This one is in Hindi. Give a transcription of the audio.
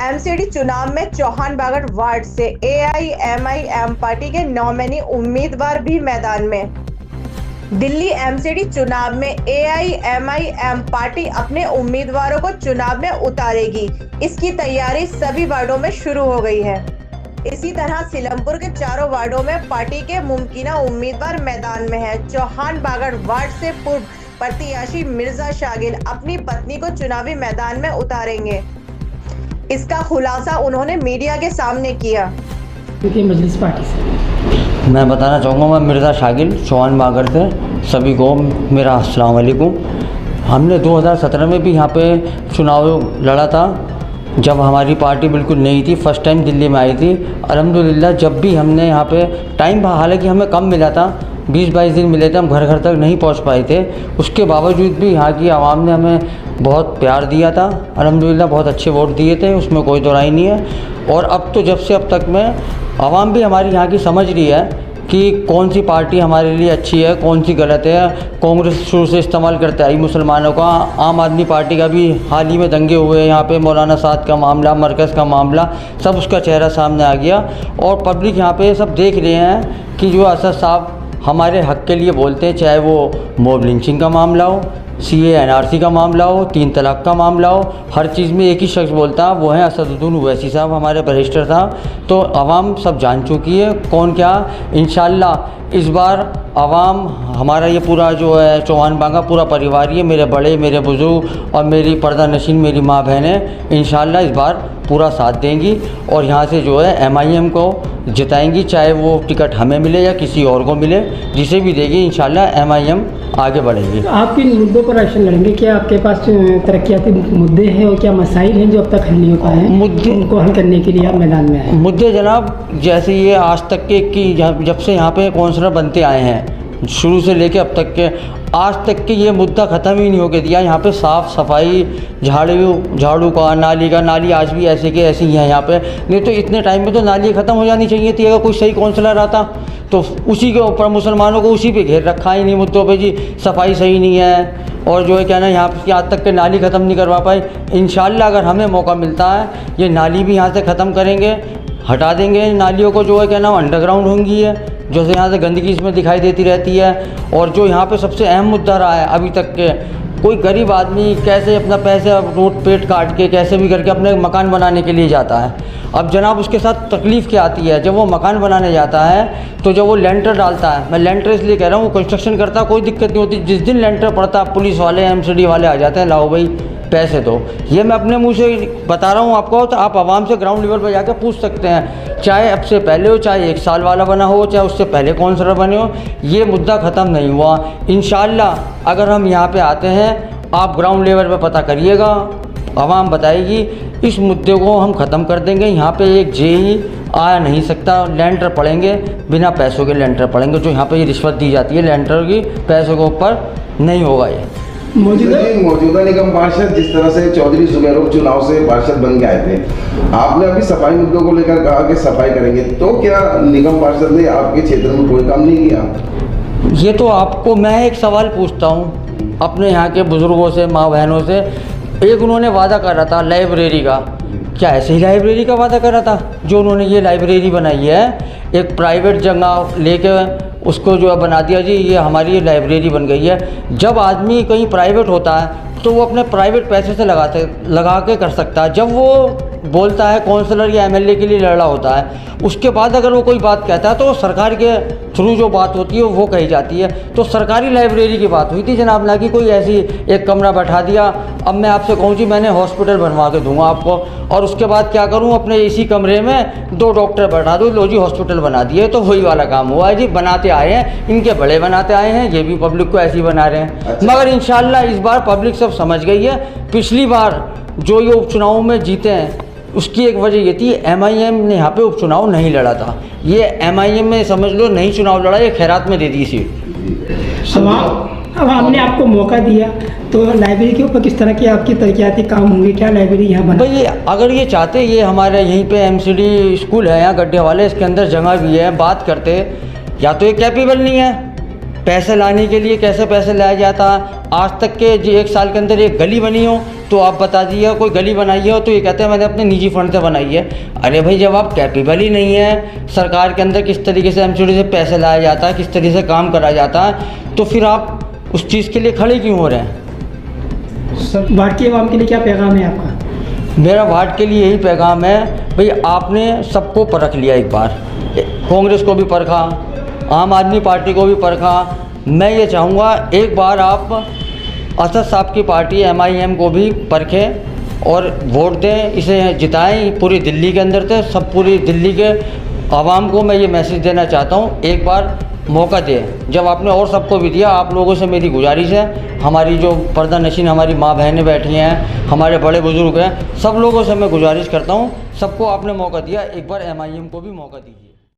एमसीडी चुनाव में चौहान बागड़ वार्ड से एआईएमआईएम पार्टी के नॉमिनी उम्मीदवार भी मैदान में। दिल्ली एमसीडी चुनाव में एआईएमआईएम पार्टी अपने उम्मीदवारों को चुनाव में उतारेगी। इसकी तैयारी सभी वार्डों में शुरू हो गई है। इसी तरह सीलमपुर के चारों वार्डों में पार्टी के मुमकिना उम्मीदवार मैदान में हैं। चौहान बागड़ वार्ड से पूर्व प्रत्याशी मिर्जा शागिल अपनी पत्नी को चुनावी मैदान में उतारेंगे। इसका खुलासा उन्होंने मीडिया के सामने किया। मजलिस पार्टी से मैं बताना चाहूँगा, मैं मिर्ज़ा शागिल चौहान बागड़ से सभी को मेरा अस्सलाम वालेकुम। हमने 2017 में भी यहाँ पे चुनाव लड़ा था, जब हमारी पार्टी बिल्कुल नई थी, फर्स्ट टाइम दिल्ली में आई थी। अल्हम्दुलिल्लाह जब भी हमने यहाँ पे टाइम, हालांकि हमें कम मिला था, 20-22 दिन मिले थे, हम घर घर तक नहीं पहुँच पाए थे। उसके बावजूद भी यहाँ की आवाम ने हमें बहुत प्यार दिया था। अल्हम्दुलिल्लाह बहुत अच्छे वोट दिए थे, उसमें कोई दो राय नहीं है। और अब तो जब से अब तक में आवाम भी हमारी यहाँ की समझ रही है कि कौन सी पार्टी हमारे लिए अच्छी है, कौन सी गलत है। कांग्रेस शुरू से इस्तेमाल करते आई मुसलमानों का, आम आदमी पार्टी का भी हाल ही में दंगे हुए यहाँ पे, मौलाना साद का मामला, मरकज़ का मामला, सब उसका चेहरा सामने आ गया। और पब्लिक यहाँ पे सब देख रहे हैं कि जो असद साहब हमारे हक़ के लिए बोलते हैं, चाहे वो मॉब लिंचिंग का मामला हो, CA NRC का मामला हो, 3 तलाक का मामला हो, हर चीज़ में एक ही शख्स बोलता है, वो है असदुद्दीन ओवैसी साहब, हमारे बैरिस्टर साहब। तो आवाम सब जान चुकी है कौन क्या। इंशाल्लाह इस बार आवाम, हमारा ये पूरा जो है चौहान बागा पूरा परिवार, ये मेरे बड़े, मेरे बुजुर्ग और मेरी पर्दा नशीन मेरी माँ बहनें इंशाल्लाह इस बार पूरा साथ देंगी और यहाँ से जो है MIM को जिताएंगी, चाहे वो टिकट हमें मिले या किसी और को मिले, जिसे भी देगी इंशाल्लाह MIM आगे बढ़ेगी। आप किन मुद्दों पर एक्शन लड़ेंगे? क्या आपके पास तरक्याती मुद्दे हैं और क्या मसाइल हैं जो अब तक हल नहीं हो पाए हैं, मुद्दे उनको हल करने के लिए आप मैदान में आए? मुद्दे जनाब, जैसे ये आज तक के कि जब से यहाँ पे काउंसलर बनते आए हैं, शुरू से लेके अब तक के आज तक के ये मुद्दा ख़त्म ही नहीं होके दिया। यहाँ पे साफ़ सफाई, झाड़ू का, नाली आज भी ऐसे के ऐसी ही है यहाँ पे। नहीं तो इतने टाइम में तो नाली ख़त्म हो जानी चाहिए थी। अगर कोई सही काउंसलर आता तो उसी के ऊपर मुसलमानों को उसी पे घेर रखा ही नहीं मुद्दों पे, जी सफाई सही नहीं है और जो है क्या ना, यहाँ की आज तक के नाली ख़त्म नहीं करवा पाए। इंशाल्लाह अगर हमें मौका मिलता है, ये नाली भी यहाँ से ख़त्म करेंगे, हटा देंगे नालियों को, जो है क्या नाम अंडरग्राउंड होंगी है, जो से यहाँ से गंदगी इसमें दिखाई देती रहती है। और जो यहाँ पे सबसे अहम मुद्दा रहा है अभी तक के, कोई गरीब आदमी कैसे अपना पैसे रोड पेट काट के कैसे भी करके अपने मकान बनाने के लिए जाता है। अब जनाब उसके साथ तकलीफ़ क्या आती है, जब वो मकान बनाने जाता है तो जब वो लेंटर डालता है, मैं लेंटर इसलिए कह रहा हूँ, वो कंस्ट्रक्शन करता है, कोई दिक्कत नहीं होती। जिस दिन लेंटर पड़ता है पुलिस वाले MCD वाले आ जाते हैं, लाओ भाई पैसे दो। ये मैं अपने मुंह से बता रहा हूँ आपको, तो आप आवाम से ग्राउंड लेवल पर जाकर पूछ सकते हैं, चाहे अब से पहले हो, चाहे 1 साल वाला बना हो, चाहे उससे पहले काउंसलर बने हो, ये मुद्दा ख़त्म नहीं हुआ। इंशाल्लाह अगर हम यहाँ पे आते हैं, आप ग्राउंड लेवल पर पता करिएगा, आवाम बताएगी, इस मुद्दे को हम ख़त्म कर देंगे। यहाँ पे एक JE आ नहीं सकता, लेंटर पड़ेंगे, बिना पैसों के लेंटर पड़ेंगे। जो यहाँ पे ये रिश्वत दी जाती है लेंटर की, पैसों के ऊपर नहीं होगा। ये मौजूदा निगम पार्षद जिस तरह से चौधरी जुबैर चुनाव से पार्षद बन के आए थे, आपने अभी सफाई मुद्दों को लेकर कहा कि सफाई करेंगे, तो क्या निगम पार्षद ने आपके क्षेत्र में कोई काम नहीं किया? ये तो आपको मैं एक सवाल पूछता हूँ अपने यहाँ के बुज़ुर्गों से, माँ बहनों से। एक उन्होंने वादा कर रहा था लाइब्रेरी का, क्या ऐसे ही लाइब्रेरी का वादा कर रहा था? जो उन्होंने ये लाइब्रेरी बनाई है, एक प्राइवेट जगह लेके उसको जो है बना दिया, जी ये हमारी लाइब्रेरी बन गई है। जब आदमी कहीं प्राइवेट होता है तो वो अपने प्राइवेट पैसे से लगा के कर सकता है। जब वो बोलता है काउंसलर या MLA के लिए लड़ रहा होता है, उसके बाद अगर वो कोई बात कहता है तो सरकार के थ्रू जो बात होती है वो कही जाती है। तो सरकारी लाइब्रेरी की बात हुई थी जनाब, ना कि कोई ऐसी एक कमरा बैठा दिया। अब मैं आपसे कहूँ जी, मैंने हॉस्पिटल बनवा के दूंगा आपको, और उसके बाद क्या करूँ, अपने इसी कमरे में 2 डॉक्टर बैठा दूँ, लो जी हॉस्पिटल बना दिए। तो वही वाला काम हुआ है जी, बनाते आए हैं, इनके बड़े बनाते आए हैं, ये भी पब्लिक को ऐसे ही बना रहे हैं। अच्छा। मगर इंशाल्लाह इस बार पब्लिक सब समझ गई है। पिछली बार जो ये उपचुनाव में जीते हैं, उसकी एक वजह ये थी, MIM ने यहाँ पे उपचुनाव नहीं लड़ा था। ये MIM में समझ लो नहीं चुनाव लड़ा, ये खैरात में दे दी सीट। अब हमने आपको मौका दिया तो लाइब्रेरी के ऊपर किस तरह के आपकी तरक्याती काम होंगे? क्या लाइब्रेरी यहाँ बना? भाई अगर ये चाहते, ये हमारे यहीं पे MCD स्कूल है यहाँ गड्ढे वाले, इसके अंदर जगह भी है, बात करते, या तो ये कैपेबल नहीं है पैसे लाने के लिए, कैसे पैसे लाया जाता। आज तक के जी 1 साल के अंदर एक गली बनी हो, तो आप बता दीजिए कोई गली बनाई है तो ये कहते हैं मैंने अपने निजी फंड से बनाई है। अरे भाई, जब आप कैपेबल ही नहीं है, सरकार के अंदर किस तरीके से एमसीडी से पैसे लाया जाता है, किस तरीके से काम कराया जाता है, तो फिर आप उस चीज़ के लिए खड़े क्यों हो रहे हैं? सर, वार्ड की आवाम के लिए क्या पैगाम है आपका? मेरा वार्ड के लिए यही पैगाम है, भाई आपने सबको परख लिया एक बार, कांग्रेस को भी परखा, आम आदमी पार्टी को भी परखा। मैं ये चाहूँगा एक बार आप असद साहब की पार्टी MIM को भी परखें और वोट दें, इसे जिताएं पूरी दिल्ली के अंदर से। सब पूरी दिल्ली के आवाम को मैं ये मैसेज देना चाहता हूँ, एक बार मौका दें। जब आपने और सबको भी दिया, आप लोगों से मेरी गुजारिश है, हमारी जो पर्दा नशीन हमारी माँ बहनें बैठी हैं, हमारे बड़े बुजुर्ग हैं, सब लोगों से मैं गुजारिश करता हूँ, सबको आपने मौका दिया, एक बार MIM को भी मौका दीजिए।